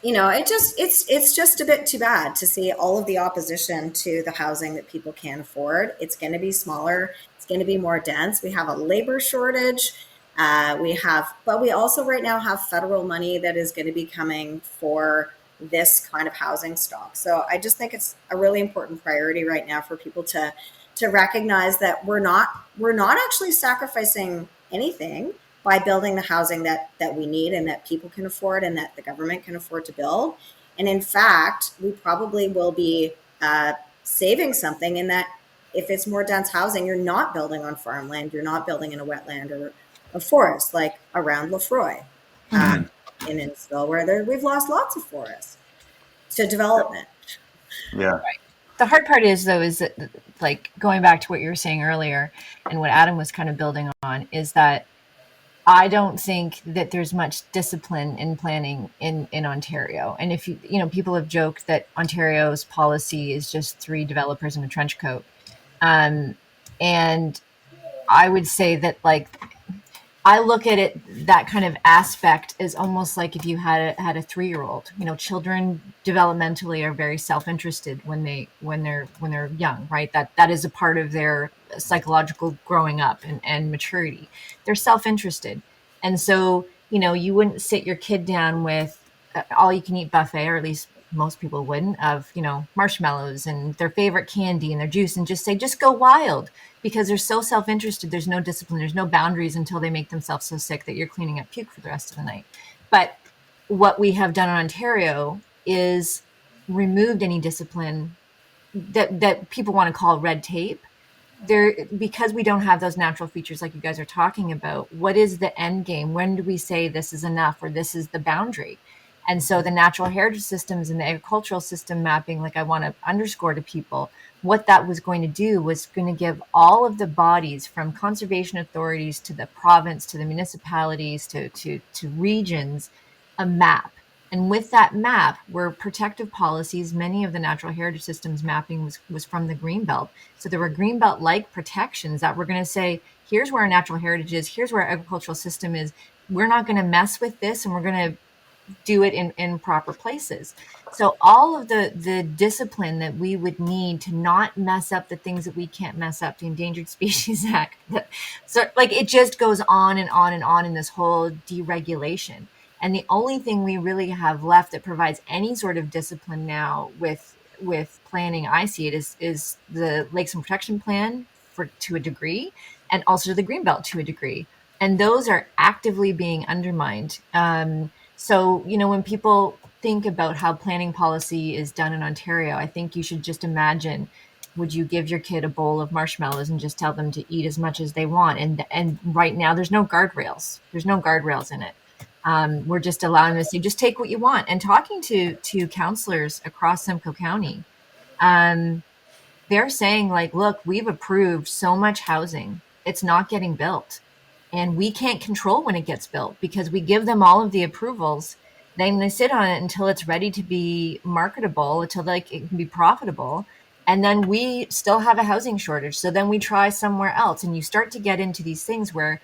Speaker 2: it's just a bit too bad to see all of the opposition to the housing that people can't afford. It's going to be smaller, it's going to be more dense. We have a labor shortage. But we also right now have federal money that is going to be coming for this kind of housing stock. So I just think it's a really important priority right now for people to recognize that we're not actually sacrificing anything by building the housing that we need and that people can afford and that the government can afford to build. And in fact, we probably will be saving something in that if it's more dense housing, you're not building on farmland, you're not building in a wetland or a forest like around Lefroy in Innisfil, where we've lost lots of forests to development.
Speaker 1: Yeah.
Speaker 3: The hard part is, though, is that, like, going back to what you were saying earlier and what Adam was kind of building on, is that I don't think that there's much discipline in planning in Ontario. And if people have joked that Ontario's policy is just three developers in a trench coat. And I would say that, like, I look at it, that kind of aspect, is almost like if you had a 3-year-old. Children developmentally are very self-interested when they're young, right? That is a part of their psychological growing up and maturity. They're self-interested, and so you wouldn't sit your kid down with all you can eat buffet, or at least most people wouldn't, of marshmallows and their favorite candy and their juice, and just go wild, because they're so self-interested. There's no discipline, there's no boundaries, until they make themselves so sick that you're cleaning up puke for the rest of the night. But what we have done in Ontario is removed any discipline that people want to call red tape. Because we don't have those natural features like you guys are talking about. What is the end game? When do we say this is enough, or this is the boundary? And so the natural heritage systems and the agricultural system mapping, like, I want to underscore to people, what that was going to do was going to give all of the bodies, from conservation authorities to the province to the municipalities to regions, a map. And with that map were protective policies. Many of the natural heritage systems mapping was from the Greenbelt. So there were Greenbelt-like protections that were going to say, here's where our natural heritage is, here's where our agricultural system is. We're not going to mess with this, and we're going to do it in proper places. So all of the discipline that we would need to not mess up the things that we can't mess up, the Endangered Species Act, so, like, it just goes on and on and on in this whole deregulation. And the only thing we really have left that provides any sort of discipline now with planning, I see it, is the Lakes and Protection Plan, to a degree, and also the Greenbelt to a degree. And those are actively being undermined. So, when people think about how planning policy is done in Ontario, I think you should just imagine, would you give your kid a bowl of marshmallows and just tell them to eat as much as they want? And right now, there's no guardrails. There's no guardrails in it. We're just allowing them to say, just take what you want. And talking to counselors across Simcoe County, they're saying, like, look, we've approved so much housing, it's not getting built. And we can't control when it gets built, because we give them all of the approvals. Then they sit on it until it's ready to be marketable, until, like, it can be profitable. And then we still have a housing shortage. So then we try somewhere else. And you start to get into these things where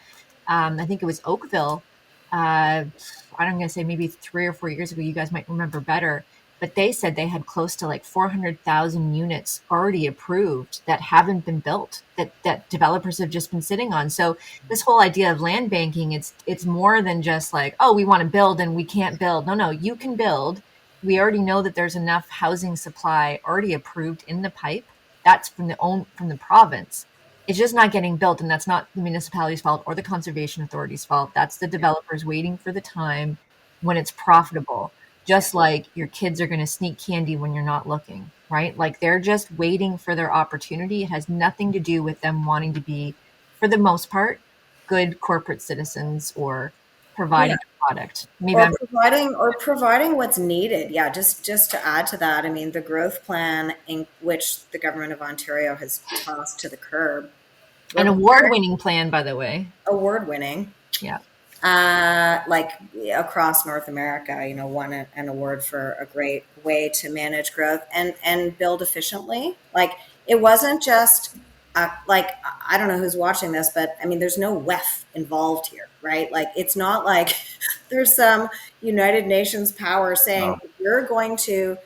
Speaker 3: I think it was Oakville. I'm going to say maybe 3 or 4 years ago, you guys might remember better, but they said they had close to like 400,000 units already approved that haven't been built, that developers have just been sitting on. So this whole idea of land banking, it's more than just like, oh, we want to build and we can't build. No, you can build. We already know that there's enough housing supply already approved in the pipe. That's from the province. It's just not getting built, and that's not the municipality's fault or the conservation authority's fault. That's the developers waiting for the time when it's profitable. Just like your kids are going to sneak candy when you're not looking, right? Like, they're just waiting for their opportunity. It has nothing to do with them wanting to be, for the most part, good corporate citizens or provide product. Maybe I'm
Speaker 2: or providing what's needed. Yeah, just to add to that, I mean, the growth plan in which the government of Ontario has tossed to the curb,
Speaker 3: an
Speaker 2: required
Speaker 3: award-winning plan, by the way.
Speaker 2: award winning,
Speaker 3: Yeah.
Speaker 2: like across North America, won an award for a great way to manage growth and build efficiently. Like it wasn't just like I don't know who's watching this, but I mean, there's no WEF involved here, right? Like it's not like there's some United Nations power saying
Speaker 1: No.
Speaker 2: you're going to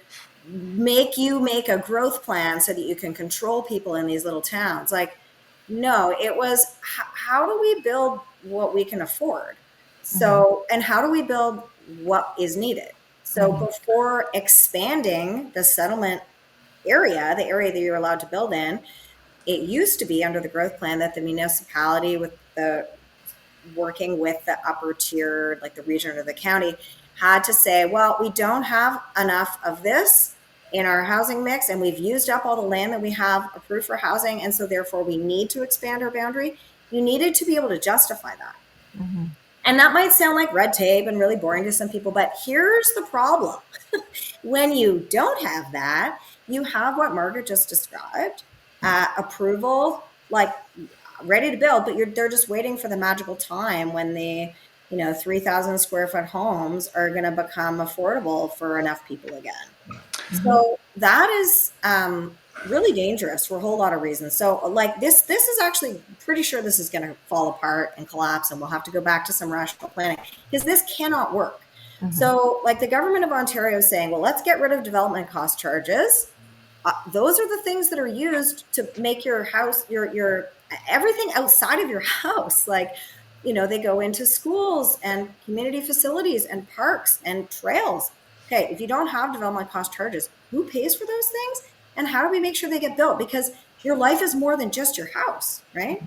Speaker 2: make a growth plan so that you can control people in these little towns. Like, no, it was how do we build what we can afford? So, and how do we build what is needed? So, before expanding the settlement area, the area that you're allowed to build in, it used to be under the growth plan that the municipality, with the working with the upper tier, like the region or the county, had to say, well, we don't have enough of this in our housing mix, and we've used up all the land that we have approved for housing, and so therefore we need to expand our boundary. You needed to be able to justify that.
Speaker 3: Mm-hmm.
Speaker 2: And that might sound like red tape and really boring to some people, but here's the problem. When you don't have that, you have what Margaret just described, approval, like ready to build, but they're just waiting for the magical time when the 3,000 square foot homes are going to become affordable for enough people again. Mm-hmm. So that is really dangerous for a whole lot of reasons. So like this is actually pretty sure this is going to fall apart and collapse, and we'll have to go back to some rational planning because this cannot work. Mm-hmm. So like the government of Ontario is saying, well, let's get rid of development cost charges. Those are the things that are used to make your house, your everything outside of your house. Like, they go into schools and community facilities and parks and trails. Okay, if you don't have development cost charges, who pays for those things? And how do we make sure they get built? Because your life is more than just your house, right?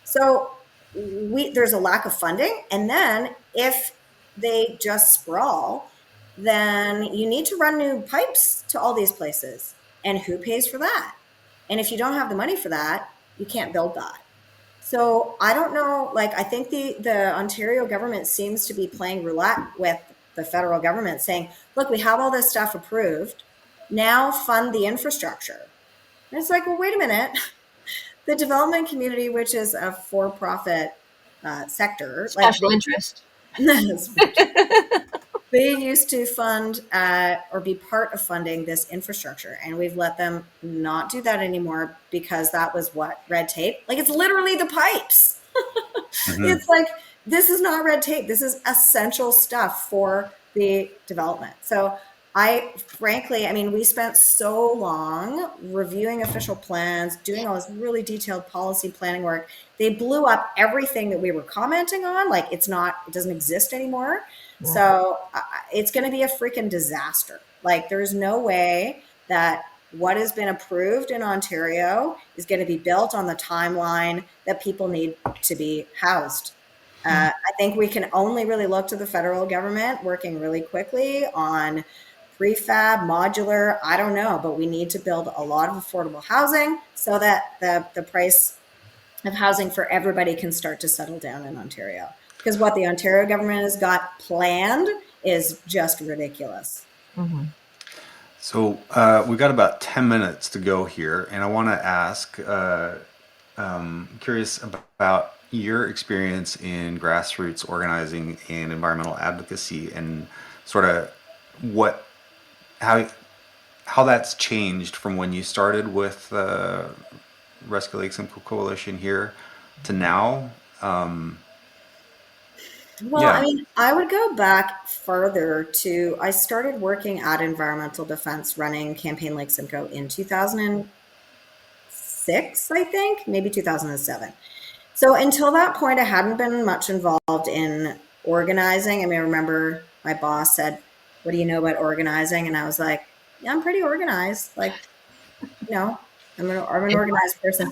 Speaker 2: So there's a lack of funding. And then if they just sprawl, then you need to run new pipes to all these places. And who pays for that? And if you don't have the money for that, you can't build that. So I don't know, like I think the Ontario government seems to be playing roulette with the federal government saying, look, we have all this stuff approved. Now fund the infrastructure. And it's like, well, wait a minute. The development community, which is a for-profit sector.
Speaker 3: Special interest.
Speaker 2: They used to fund or be part of funding this infrastructure, and we've let them not do that anymore because that was what? Red tape? Like it's literally the pipes. Mm-hmm. It's like, this is not red tape. This is essential stuff for the development. So frankly, we spent so long reviewing official plans, doing all this really detailed policy planning work. They blew up everything that we were commenting on. Like it doesn't exist anymore. Yeah. So it's going to be a freaking disaster. Like there's no way that what has been approved in Ontario is going to be built on the timeline that people need to be housed. I think we can only really look to the federal government working really quickly on prefab, modular, I don't know, but we need to build a lot of affordable housing so that the price of housing for everybody can start to settle down in Ontario. Because what the Ontario government has got planned is just ridiculous.
Speaker 3: Mm-hmm.
Speaker 1: So we've got about 10 minutes to go here, and I want to ask, curious about your experience in grassroots organizing and environmental advocacy, and sort of how that's changed from when you started with Rescue Lake Simcoe Coalition here to now.
Speaker 2: Well, yeah. I would go back further to, I started working at Environmental Defense running Campaign Lake Simcoe in 2006, I think, maybe 2007. So until that point, I hadn't been much involved in organizing. I remember my boss said, what do you know about organizing? And I was like, yeah, I'm pretty organized. Like, I'm an organized person.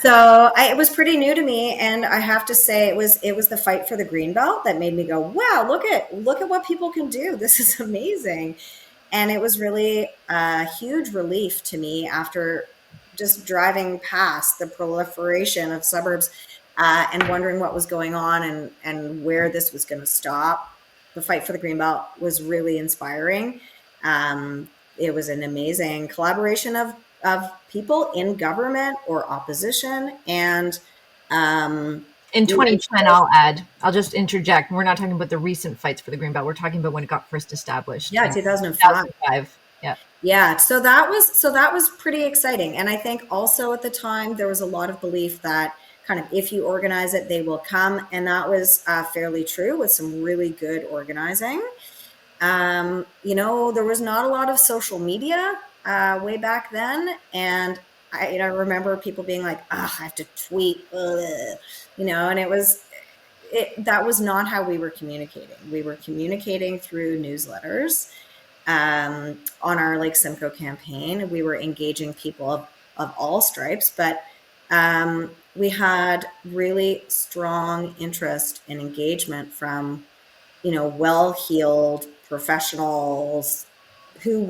Speaker 2: So it was pretty new to me, and I have to say it was the fight for the Greenbelt that made me go, wow, look at what people can do. This is amazing. And it was really a huge relief to me after just driving past the proliferation of suburbs and wondering what was going on and where this was going to stop. the fight for the Greenbelt was really inspiring. It was an amazing collaboration of people in government or opposition. And
Speaker 3: In
Speaker 2: we were
Speaker 3: 2010, I'll just interject. We're not talking about the recent fights for the Greenbelt. We're talking about when it got first established
Speaker 2: yeah,
Speaker 3: in
Speaker 2: 2005.
Speaker 3: 2005. Yeah.
Speaker 2: Yeah, so that was pretty exciting. And I think also at the time there was a lot of belief that kind of if you organize it, they will come. And that was fairly true with some really good organizing. There was not a lot of social media way back then. And I remember people being like, oh, I have to tweet, and that was not how we were communicating. We were communicating through newsletters. On our Lake Simcoe campaign, we were engaging people of all stripes, but we had really strong interest and engagement from, well-heeled professionals who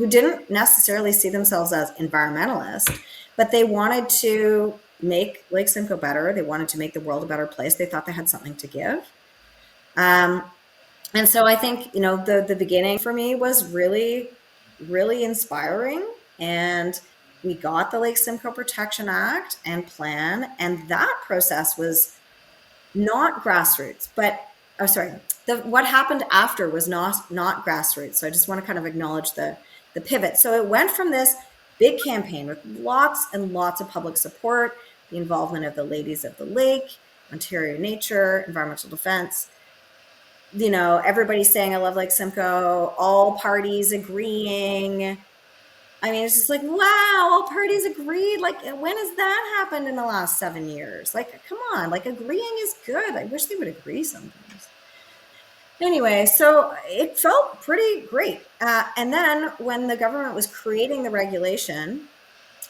Speaker 2: didn't necessarily see themselves as environmentalists, but they wanted to make Lake Simcoe better. They wanted to make the world a better place. They thought they had something to give. And so I think, the beginning for me was really, really inspiring. And we got the Lake Simcoe Protection Act and plan. And that process was not grassroots, but what happened after was not grassroots. So I just want to kind of acknowledge the pivot. So it went from this big campaign with lots and lots of public support, the involvement of the Ladies of the Lake, Ontario Nature, Environmental Defense, everybody saying I love Lake Simcoe, all parties agreeing. I mean, it's just like, wow, all parties agreed. Like, when has that happened in the last 7 years? Like, come on, like, agreeing is good. I wish they would agree sometimes. Anyway, so it felt pretty great. And then when the government was creating the regulation,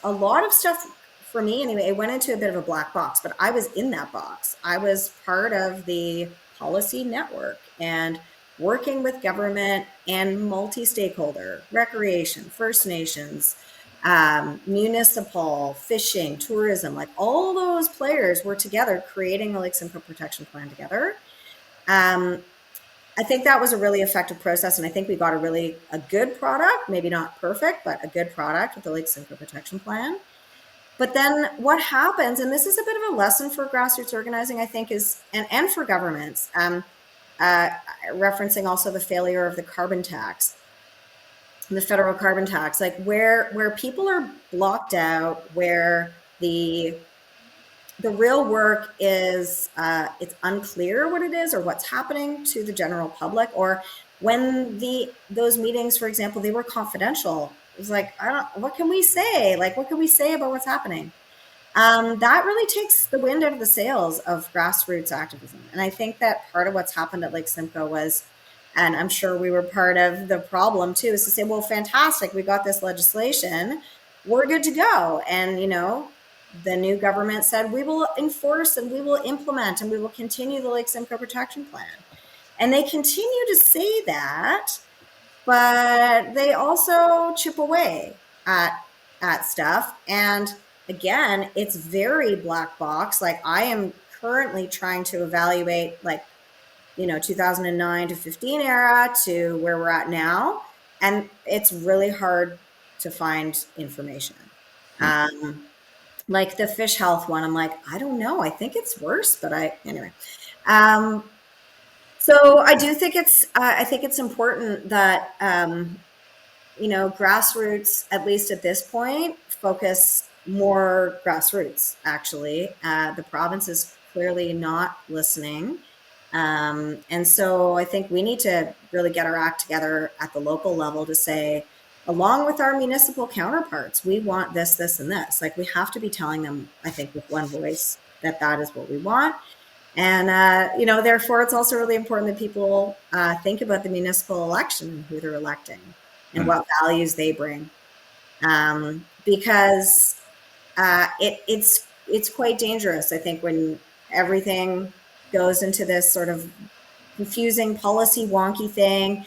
Speaker 2: a lot of stuff for me, anyway, it went into a bit of a black box, but I was in that box. I was part of the policy network and working with government and multi-stakeholder, recreation, First Nations, municipal, fishing, tourism, like all those players were together creating the Lake Simcoe Protection Plan together. I think that was a really effective process, and I think we got a good product, maybe not perfect, but a good product with the Lake Simcoe Protection Plan. But then what happens, and this is a bit of a lesson for grassroots organizing, I think, and for governments, referencing also the failure of the carbon tax, the federal carbon tax, like where people are blocked out, where the real work is, it's unclear what it is or what's happening to the general public, or when those meetings, for example, they were confidential. It was like, what can we say? Like, what can we say about what's happening? That really takes the wind out of the sails of grassroots activism. And I think that part of what's happened at Lake Simcoe was, and I'm sure we were part of the problem too, is to say, well, fantastic, we got this legislation, we're good to go. And, the new government said, we will enforce and we will implement and we will continue the Lake Simcoe Protection Plan. And they continue to say that, but they also chip away at stuff. And again, it's very black box. Like, I am currently trying to evaluate 2009 to 15 era to where we're at now. And it's really hard to find information. Like the fish health one, I'm like, I don't know. I think it's worse, but anyway. So I do think I think it's important that, grassroots, at least at this point, focus more grassroots, actually. The province is clearly not listening. And so I think we need to really get our act together at the local level to say, along with our municipal counterparts, we want this, this, and this. Like, we have to be telling them, I think, with one voice that is what we want. And, therefore, it's also really important that people think about the municipal election and who they're electing and what values they bring. Because it's quite dangerous, I think, when everything goes into this sort of confusing policy wonky thing.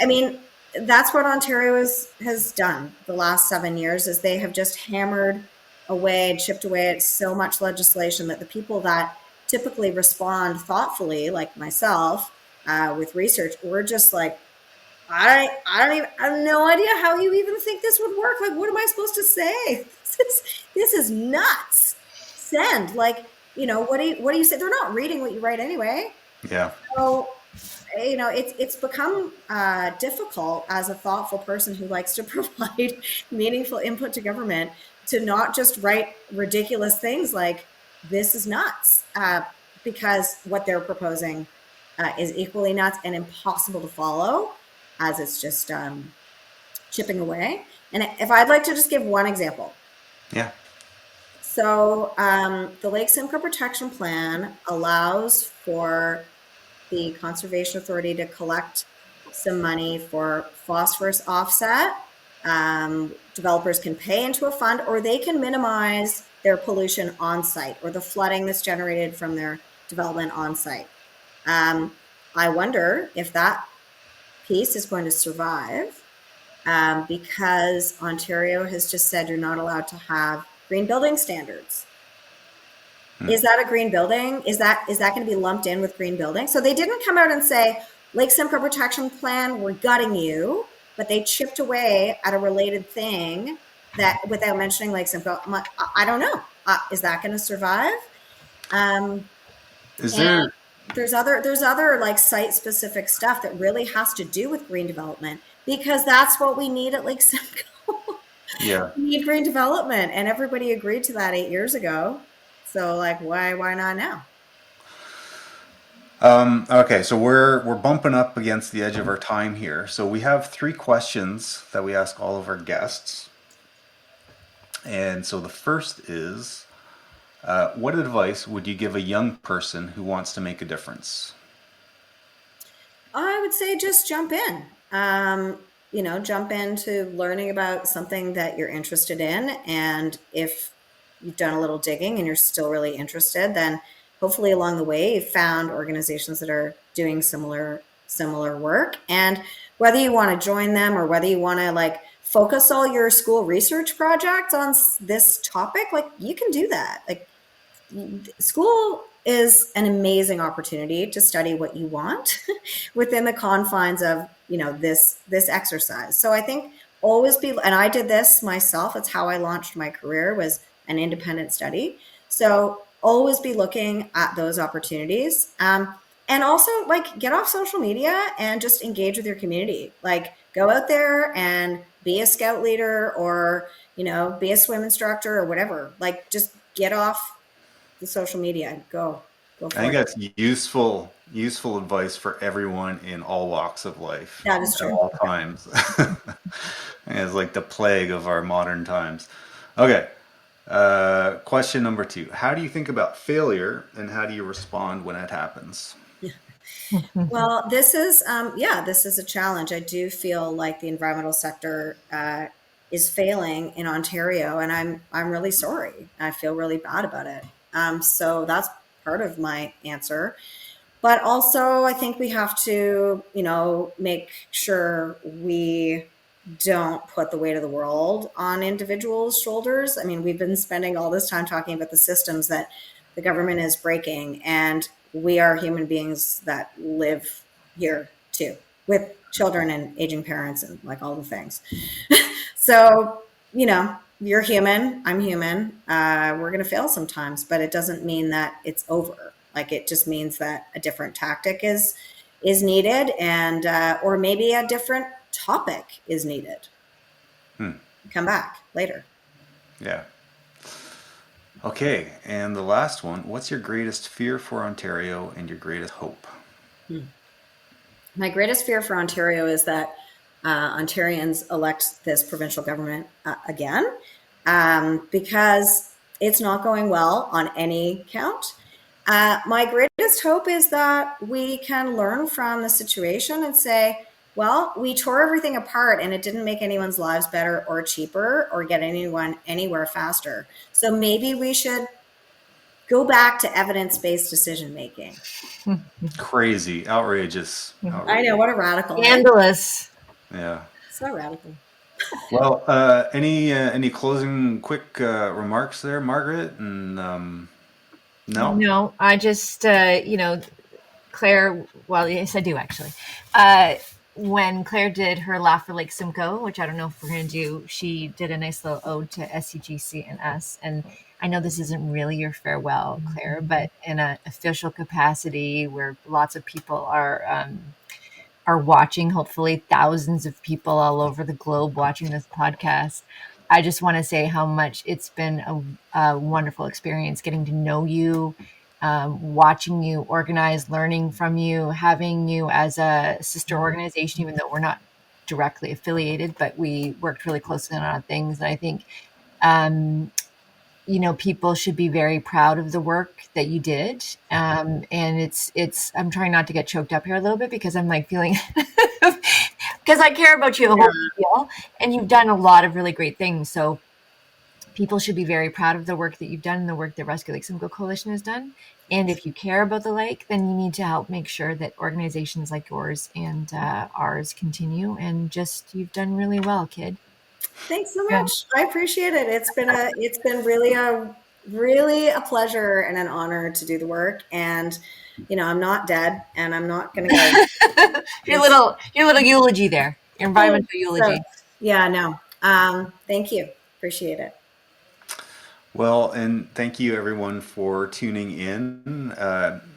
Speaker 2: I mean, that's what Ontario has done the last 7 years, is they have just hammered away and chipped away at so much legislation that the people that typically respond thoughtfully, like myself, with research, we're just like, I have no idea how you even think this would work. Like, what am I supposed to say? This is nuts. Send. Like, what do you say? They're not reading what you write anyway.
Speaker 1: Yeah.
Speaker 2: So, it's become difficult as a thoughtful person who likes to provide meaningful input to government to not just write ridiculous things like this is nuts, because what they're proposing is equally nuts and impossible to follow, as it's just chipping away. And if I'd like to just give one example.
Speaker 1: Yeah.
Speaker 2: So the Lake Simcoe Protection Plan allows for the Conservation Authority to collect some money for phosphorus offset. Developers can pay into a fund, or they can minimize their pollution on site or the flooding that's generated from their development on site. I wonder if that piece is going to survive, because Ontario has just said you're not allowed to have green building standards. Is that a green building? Is that going to be lumped in with green building? So they didn't come out and say, Lake Simcoe Protection Plan, we're gutting you, but they chipped away at a related thing that without mentioning Lake Simcoe. I don't know. Is that going to survive? There's other like site specific stuff that really has to do with green development, because that's what we need at Lake Simcoe.
Speaker 1: Yeah.
Speaker 2: We need green development, and everybody agreed to that 8 years ago. So like, why not now?
Speaker 1: Okay, so we're bumping up against the edge of our time here. So we have 3 questions that we ask all of our guests. And so the first is, what advice would you give a young person who wants to make a difference?
Speaker 2: I would say just jump in. Jump into learning about something that you're interested in. And if you've done a little digging and you're still really interested, then hopefully along the way you've found organizations that are doing similar work. And whether you want to join them or whether you want to like focus all your school research projects on this topic, like you can do that. Like, school is an amazing opportunity to study what you want within the confines of this exercise. So I think always be, and I did this myself, it's how I launched my career, was an independent study. So always be looking at those opportunities, and also like get off social media and just engage with your community. Like, go out there and be a scout leader, or be a swim instructor or whatever. Like, just get off the social media and go for
Speaker 1: I think
Speaker 2: it.
Speaker 1: that's useful advice for everyone in all walks of life.
Speaker 2: That is true.
Speaker 1: At all times. It's like the plague of our modern times. Okay. Question number 2. How do you think about failure, and how do you respond when it happens?
Speaker 2: Well, this is a challenge. I do feel like the environmental sector is failing in Ontario, and I'm really sorry. I feel really bad about it. So that's part of my answer. But also, I think we have to, make sure we don't put the weight of the world on individuals' shoulders. I mean, we've been spending all this time talking about the systems that the government is breaking, and we are human beings that live here too, with children and aging parents and like all the things. So, you're human, I'm human. We're going to fail sometimes, but it doesn't mean that it's over. Like, it just means that a different tactic is needed, and or maybe a different topic is needed. Come back later.
Speaker 1: Yeah. Okay, and the last one, what's your greatest fear for Ontario and your greatest hope?
Speaker 2: My greatest fear for Ontario is that Ontarians elect this provincial government again, because it's not going well on any count. My greatest hope is that we can learn from the situation and say, well, we tore everything apart and it didn't make anyone's lives better or cheaper or get anyone anywhere faster. So maybe we should go back to evidence-based decision making.
Speaker 1: Crazy, outrageous.
Speaker 2: I know, what a radical.
Speaker 3: Scandalous.
Speaker 1: Yeah.
Speaker 2: So radical.
Speaker 1: Well, any closing quick remarks there, Margaret? And no,
Speaker 3: I just Claire, well, yes, I do actually. When Claire did her Laugh for Lake Simcoe, which I don't know if we're going to do, she did a nice little ode to SCGC and us. And I know this isn't really your farewell, Claire, but in an official capacity where lots of people are watching, hopefully thousands of people all over the globe watching this podcast. I just want to say how much it's been a wonderful experience getting to know you, watching you organize, learning from you, having you as a sister organization, even though we're not directly affiliated, but we worked really closely on things. And I think, um, people should be very proud of the work that you did. And I'm trying not to get choked up here a little bit because I'm like feeling, because I care about you a whole deal, and you've done a lot of really great things. So people should be very proud of the work that you've done and the work that Rescue Lake Simcoe Coalition has done. And if you care about the lake, then you need to help make sure that organizations like yours and ours continue. And just, you've done really well, kid.
Speaker 2: Thanks so
Speaker 3: Yeah.
Speaker 2: much. I appreciate it. It's been really a pleasure and an honor to do the work. And I'm not dead, and I'm not going to go.
Speaker 3: your little eulogy there, your environmental
Speaker 2: So,
Speaker 3: eulogy.
Speaker 2: yeah, no. Thank you. Appreciate it.
Speaker 1: Well, and thank you everyone for tuning in.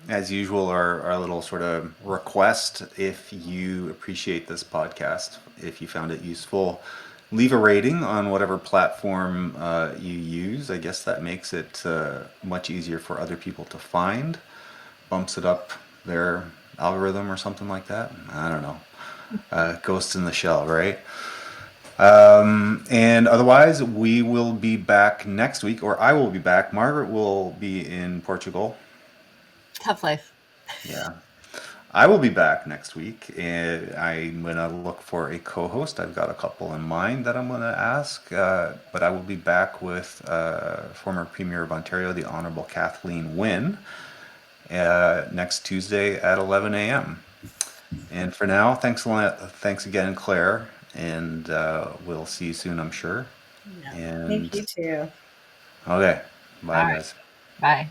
Speaker 1: As usual, our little sort of request, if you appreciate this podcast, if you found it useful, leave a rating on whatever platform you use. I guess that makes it much easier for other people to find, bumps it up their algorithm or something like that. I don't know. Ghost in the shell, right? And otherwise, we will be back next week, or I will be back. Margaret will be in Portugal.
Speaker 3: Tough life.
Speaker 1: Yeah. I will be back next week, and I'm going to look for a co-host. I've got a couple in mind that I'm going to ask, but I will be back with former Premier of Ontario, the Honourable Kathleen Wynne, next Tuesday at 11 a.m. And for now, thanks again, Claire, and we'll see you soon, I'm sure.
Speaker 2: Yeah. Thank
Speaker 1: And
Speaker 2: you too.
Speaker 1: okay,
Speaker 3: All
Speaker 1: bye,
Speaker 3: right.
Speaker 1: guys.
Speaker 3: Bye.